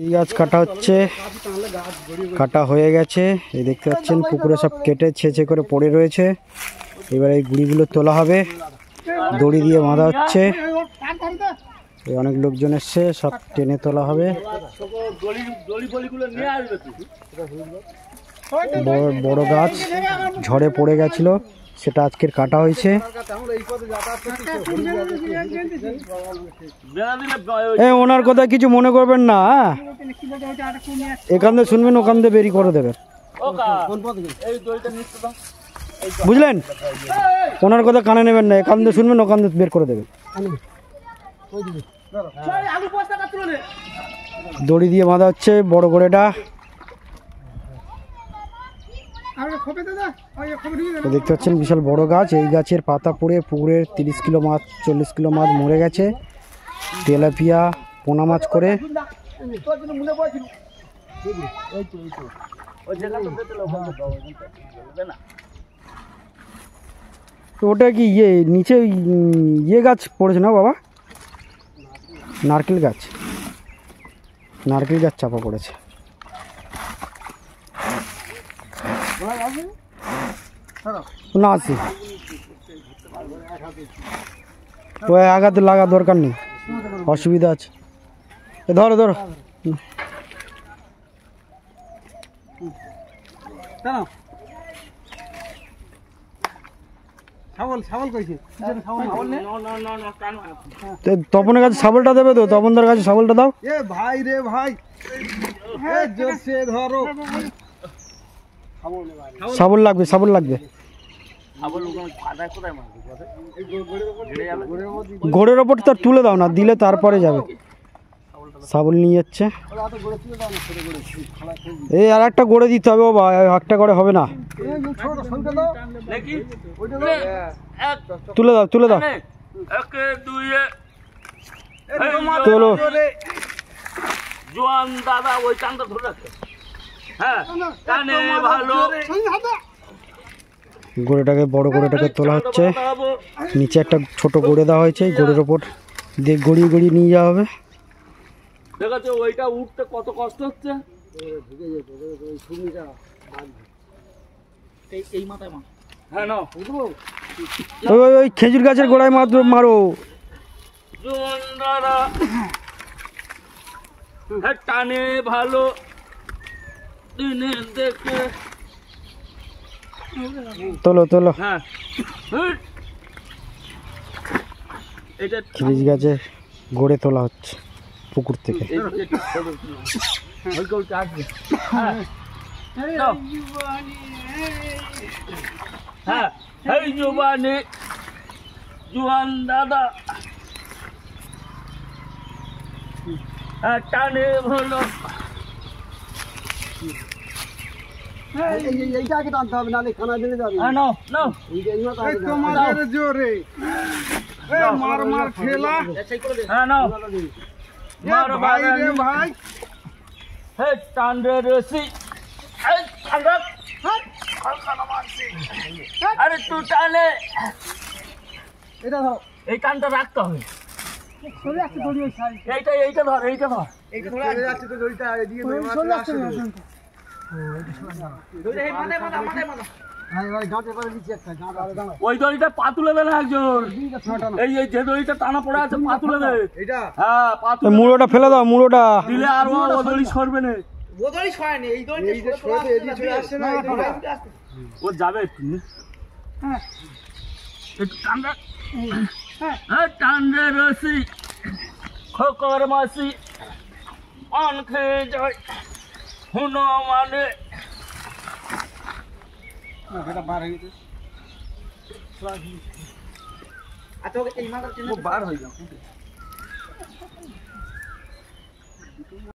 এই গাছ কাটা হচ্ছে, কাটা হয়ে গেছে। এই দেখতে পাচ্ছেন পুকুরে সব কেটে ছেঁচে করে পড়ে রয়েছে। এবার এই গুড়িগুলো তোলা হবে, দড়ি দিয়ে বাঁধা হচ্ছে। অনেক লোকজন এসছে, সব টেনে তোলা হবে। বড় গাছ ঝড়ে পড়ে গেছিল, সেটা আজকের কাটা হয়েছে। ওনার কথা কিছু মনে করবেন না, এখান থেকে শুনবেন, ওখান থেকে বেরি করে দেবেন, বুঝলেন? ওনার কথা কানে নেবেন না, এখান থেকে শুনবেন, ওখান থেকে বের করে দেবেন। দড়ি দিয়ে বাঁধা হচ্ছে বড় গোড়েটা। দেখতে পাচ্ছেন বিশাল বড় গাছ। এই গাছের পাতা পড়ে পুকুরের 30 কিলো মাছ 40 কিলো মাছ মরে গেছে। তেলাপিয়া পোনা মাছ করে। ওটা কি নিচে গাছ পড়েছে না বাবা? নারকেল গাছ, নারকেল গাছ চাপা পড়েছে। না আছে, ওই আঘাতে লাগা দরকার নেই, অসুবিধা আছে। ধরো ধরো, তপনের কাছে শাবলটা দেবে তো, তপনদার কাছে শাবলটা দাও। ভাই রে ভাই, শাবল লাগবে, শাবল লাগবে। গোড়ের ওপর তার তুলে দাও না, দিলে তারপরে যাবে। শাবল নিয়ে যাচ্ছে। এই আর একটা গড়ে দিতে হবে বাবা, একটা করে হবে না। তুলে দাও, তুলে দাও, তোলো। জোয়ান দাদা ওই টানটা ধরে রাখে। হ্যাঁ, টানে ভালো। গোড়েটাকে, বড় গোড়েটাকে তোলা হচ্ছে। নিচে একটা ছোট গোড়ে দেওয়া হয়েছে, গোড়ের ওপর দিয়ে গড়িয়ে গড়িয়ে নিয়ে যাওয়া হবে। দেখো ওইটা উঠতে কত কষ্ট হচ্ছে। হ্যাঁ না, ওই খেজুর গাছের গোড়ায় মারো। টানে ভালো দিনে দেখে। তোলো তোলো। হ্যাঁ, খিরিজ গাছের গোড়ে তোলা হচ্ছে পুকুর থেকে। হ্যাঁ, এই জোয়ানে জোয়ান দাদা, হ্যাঁ টানে ভালো। এইটাকে টানতে হবে, নাহলে খানা দিলে যাবে। জোরে মার মার খেলা। হ্যাঁ নাও, মার ভাই রে ভাই। হে টান্ডে রসি, আরে তুই টানে। এটা ধর, এই টানটা রাখতে হবে। এইটা ধর, এইটা ধর। ওই দড়িটা পা তুলে দেন একজন। এই যে দড়িটা টানা পড়ে আছে, পা তুলে দে। হ্যাঁ, পা তুলে। মুড়োটা ফেলে দাও, মুড়োটা দিলে আর ও দড়ি সরবে না। ও যাবে একটু। হ্যাঁ, একটু টানবে। হ্যাঁ, টানবে রসি খোকর মাসি অন খেয়ে যায় হুনো মানে। বার হয়ে যাও।